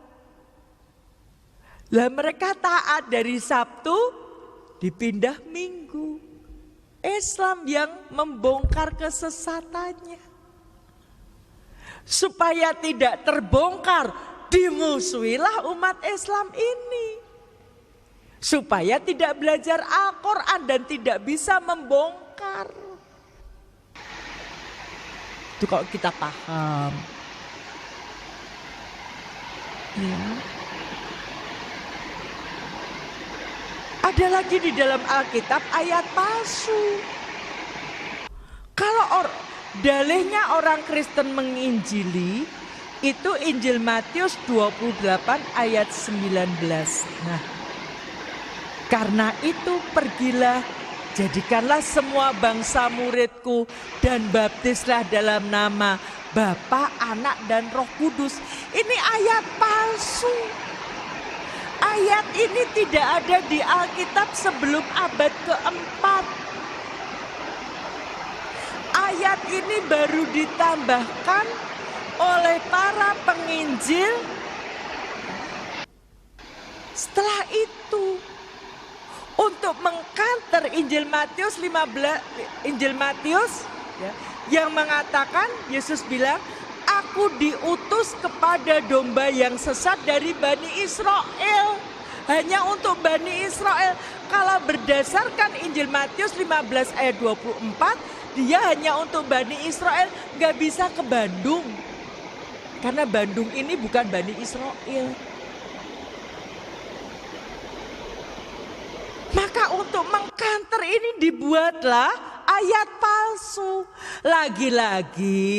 Lah mereka taat dari Sabtu dipindah Minggu. Islam yang membongkar kesesatannya. Supaya tidak terbongkar, dimusuhilah umat Islam ini. Supaya tidak belajar Al-Quran dan tidak bisa membongkar. Itu kalau kita paham. Ya. Ada lagi di dalam Alkitab ayat palsu. Kalau dalihnya orang Kristen menginjili, itu Injil Matius 28 ayat 19. Nah, karena itu pergilah, jadikanlah semua bangsa muridku dan baptislah dalam nama Bapa, Anak dan Roh Kudus. Ini ayat palsu. Ayat ini tidak ada di Alkitab sebelum abad keempat. Ayat ini baru ditambahkan oleh para penginjil setelah itu untuk mengkanter Injil Matius 15, Injil Matius ya, yang mengatakan Yesus bilang, aku diutus kepada domba yang sesat dari Bani Israel. Hanya untuk Bani Israel. Kalau berdasarkan Injil Matius 15 ayat 24, dia hanya untuk Bani Israel, gak bisa ke Bandung. Karena Bandung ini bukan Bani Israel. Maka untuk mengkanter ini dibuatlah ayat palsu. Lagi-lagi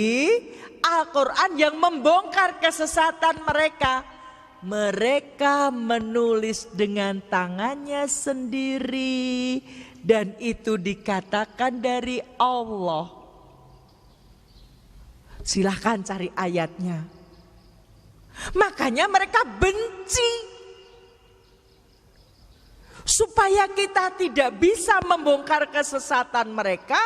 Al-Quran yang membongkar kesesatan mereka. Mereka menulis dengan tangannya sendiri. Dan itu dikatakan dari Allah. Silahkan cari ayatnya. Makanya mereka benci. Supaya kita tidak bisa membongkar kesesatan mereka,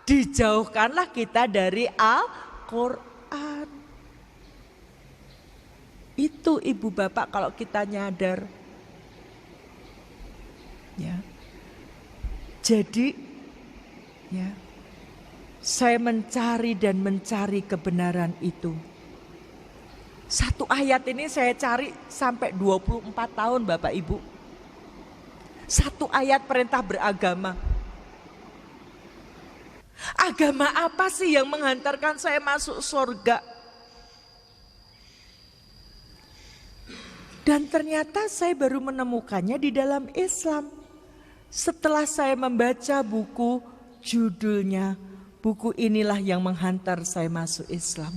dijauhkanlah kita dari Al-Quran. Itu Ibu Bapak kalau kita nyadar. Ya. Jadi ya, saya mencari dan mencari kebenaran itu. Satu ayat ini saya cari sampai 24 tahun Bapak Ibu. Satu ayat perintah beragama. Agama apa sih yang menghantarkan saya masuk surga? Dan ternyata saya baru menemukannya di dalam Islam. Setelah saya membaca buku judulnya, buku inilah yang menghantar saya masuk Islam.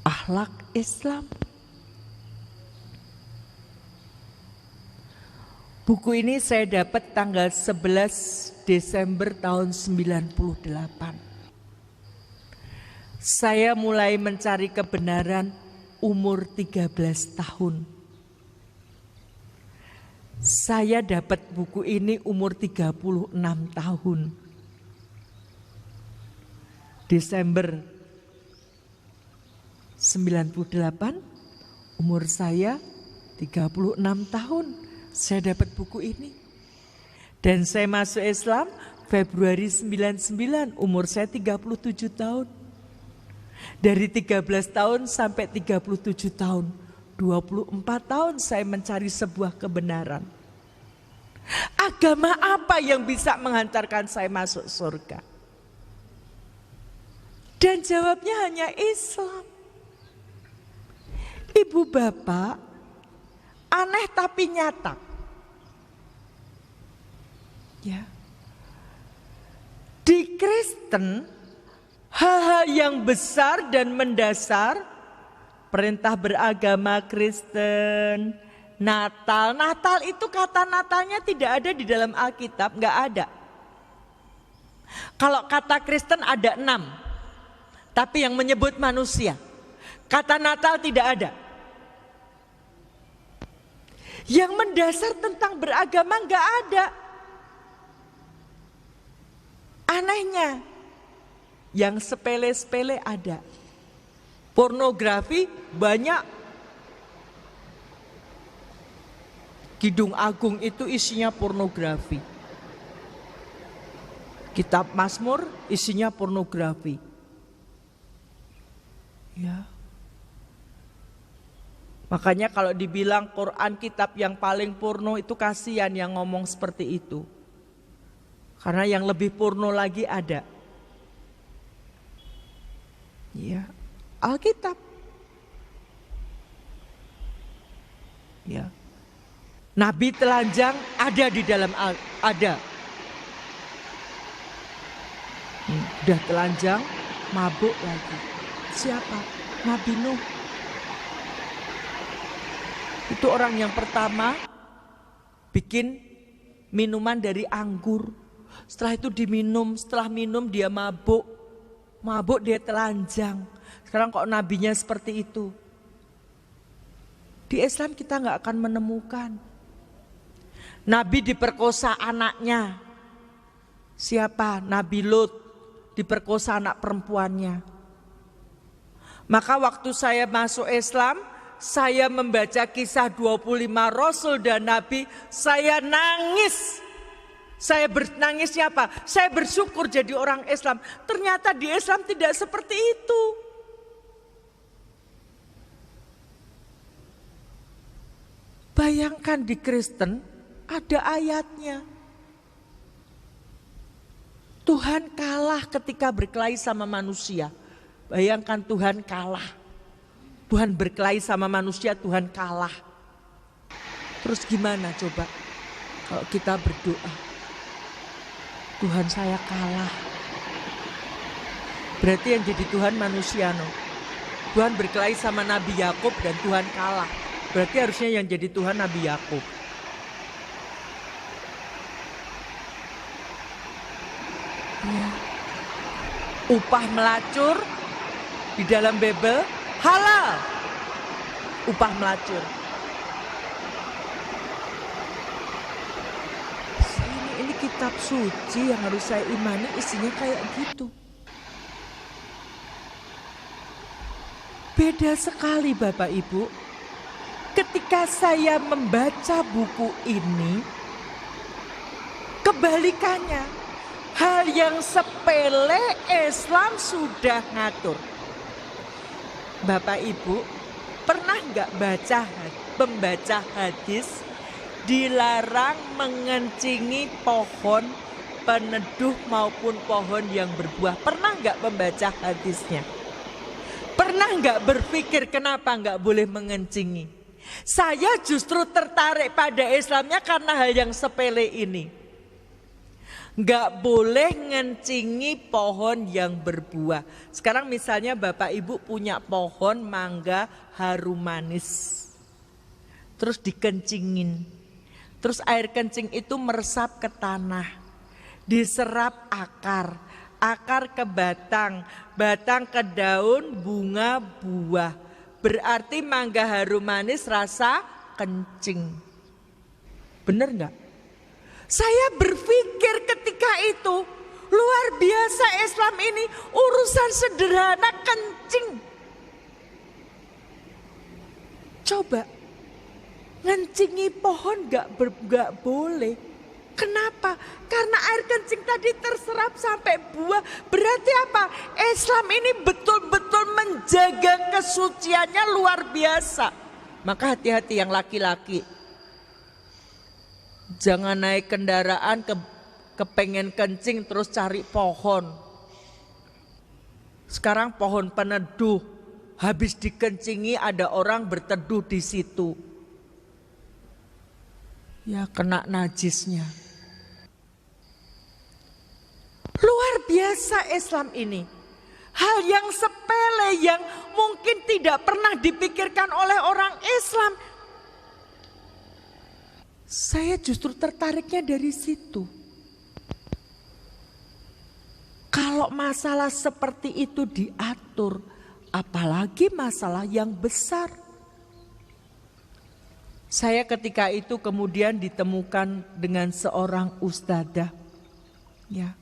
Akhlak Islam. Buku ini saya dapat tanggal 11 Desember tahun 98. Saya mulai mencari kebenaran umur 13 tahun. Saya dapat buku ini umur 36 tahun. Desember 98, umur saya 36 tahun. Saya dapat buku ini. Dan saya masuk Islam Februari 99, umur saya 37 tahun. Dari 13 tahun sampai 37 tahun, 24 tahun saya mencari sebuah kebenaran. Agama apa yang bisa menghantarkan saya masuk surga? Dan jawabnya hanya Islam. Ibu bapak, aneh tapi nyata. Ya. Di Kristen, hal-hal yang besar dan mendasar, perintah beragama Kristen, Natal. Natal itu kata Natalnya tidak ada di dalam Alkitab, nggak ada. Kalau kata Kristen ada 6, tapi yang menyebut manusia. Kata Natal tidak ada. Yang mendasar tentang beragama nggak ada. Anehnya, yang sepele-sepele ada. Pornografi banyak. Kidung Agung itu isinya pornografi. Kitab Mazmur isinya pornografi. Ya. Makanya kalau dibilang Quran kitab yang paling porno itu kasihan yang ngomong seperti itu. Karena yang lebih porno lagi ada. Ya, Alkitab. Ya. Nabi telanjang ada di dalam ada. Udah telanjang, mabuk lagi. Siapa? Nabi Nuh. Itu orang yang pertama bikin minuman dari anggur. Setelah itu diminum, setelah minum dia mabuk. Mabuk dia telanjang. Sekarang kok nabinya seperti itu? Di Islam kita nggak akan menemukan. Nabi diperkosa anaknya. Siapa? Nabi Lut diperkosa anak perempuannya. Maka waktu saya masuk Islam, saya membaca kisah 25 Rasul dan Nabi, saya nangis. Saya nangis siapa? Saya bersyukur jadi orang Islam. Ternyata di Islam tidak seperti itu. Bayangkan di Kristen ada ayatnya. Tuhan kalah ketika berkelahi sama manusia. Bayangkan Tuhan kalah. Tuhan berkelahi sama manusia, Tuhan kalah. Terus gimana coba kalau kita berdoa? Tuhan saya kalah. Berarti yang jadi Tuhan manusia no. Tuhan berkelahi sama Nabi Yakub dan Tuhan kalah. Berarti harusnya yang jadi Tuhan Nabi Yakub. Ya. Upah melacur di dalam Bible halal. Upah melacur. Ini kitab suci yang harus saya imani isinya kayak gitu. Beda sekali Bapak Ibu. Ketika saya membaca buku ini, kebalikannya. Hal yang sepele Islam sudah ngatur. Bapak Ibu, pernah nggak membaca hadis dilarang mengencingi pohon peneduh maupun pohon yang berbuah? Pernah nggak membaca hadisnya? Pernah nggak berpikir kenapa nggak boleh mengencingi? Saya justru tertarik pada Islamnya karena hal yang sepele ini. Nggak boleh ngencingi pohon yang berbuah. Sekarang misalnya Bapak Ibu punya pohon mangga harum manis. Terus dikencingin. Terus air kencing itu meresap ke tanah, diserap akar, akar ke batang, batang ke daun, bunga, buah. Berarti mangga harum manis rasa kencing. Bener nggak? Saya berpikir ketika itu, luar biasa Islam ini, urusan sederhana kencing. Coba, ngencingi pohon gak boleh. Kenapa? Karena air kencing tadi terserap sampai buah. Berarti apa? Islam ini betul-betul menjaga kesuciannya luar biasa. Maka hati-hati yang laki-laki. Jangan naik kendaraan kepengen kencing terus cari pohon. Sekarang pohon peneduh, habis dikencingi ada orang berteduh di situ. Ya kena najisnya. Luar biasa Islam ini. Hal yang sepele yang mungkin tidak pernah dipikirkan oleh orang Islam. Saya justru tertariknya dari situ. Kalau masalah seperti itu diatur, apalagi masalah yang besar. Saya ketika itu kemudian ditemukan dengan seorang ustadzah. Ya.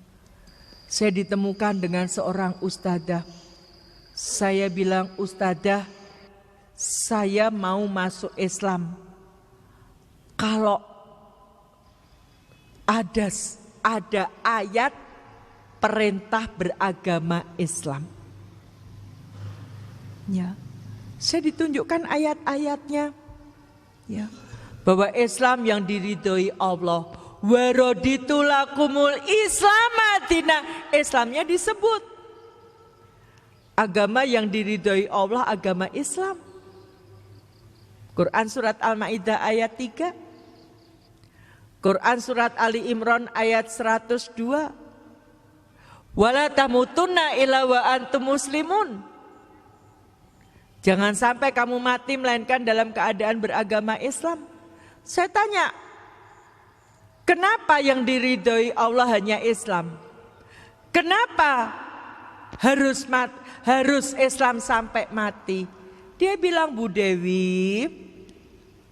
Saya ditemukan dengan seorang ustadzah. Saya bilang, ustadzah, saya mau masuk Islam. Kalau ada ayat perintah beragama Islam. Ya. Saya ditunjukkan ayat-ayatnya. Ya. Bahwa Islam yang diridhoi Allah. Waraditu lakumul islamadina. Islamnya disebut. Agama yang diridhoi Allah agama Islam. Quran surat Al-Maidah ayat 3. Quran surat Ali Imran ayat 102. Wala tamutunna illa wa antum muslimun. Jangan sampai kamu mati melainkan dalam keadaan beragama Islam. Saya tanya, kenapa yang diridhoi Allah hanya Islam? Kenapa harus Islam sampai mati? Dia bilang, Bu Dewi,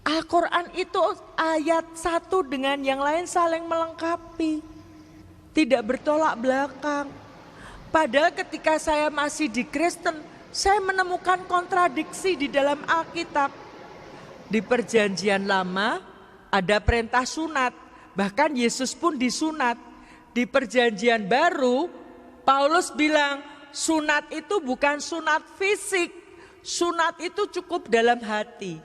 Al-Quran itu ayat satu dengan yang lain saling melengkapi. Tidak bertolak belakang. Padahal ketika saya masih di Kristen, saya menemukan kontradiksi di dalam Alkitab. Di perjanjian lama ada perintah sunat. Bahkan Yesus pun disunat. Di perjanjian baru, Paulus bilang sunat itu bukan sunat fisik. Sunat itu cukup dalam hati.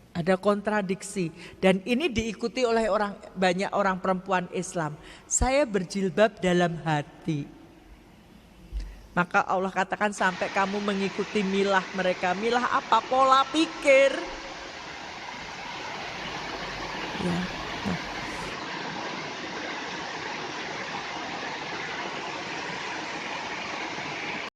Ada kontradiksi. Dan ini diikuti oleh banyak orang perempuan Islam. Saya berjilbab dalam hati. Maka Allah katakan sampai kamu mengikuti milah mereka. Milah apa? Pola pikir. Ya.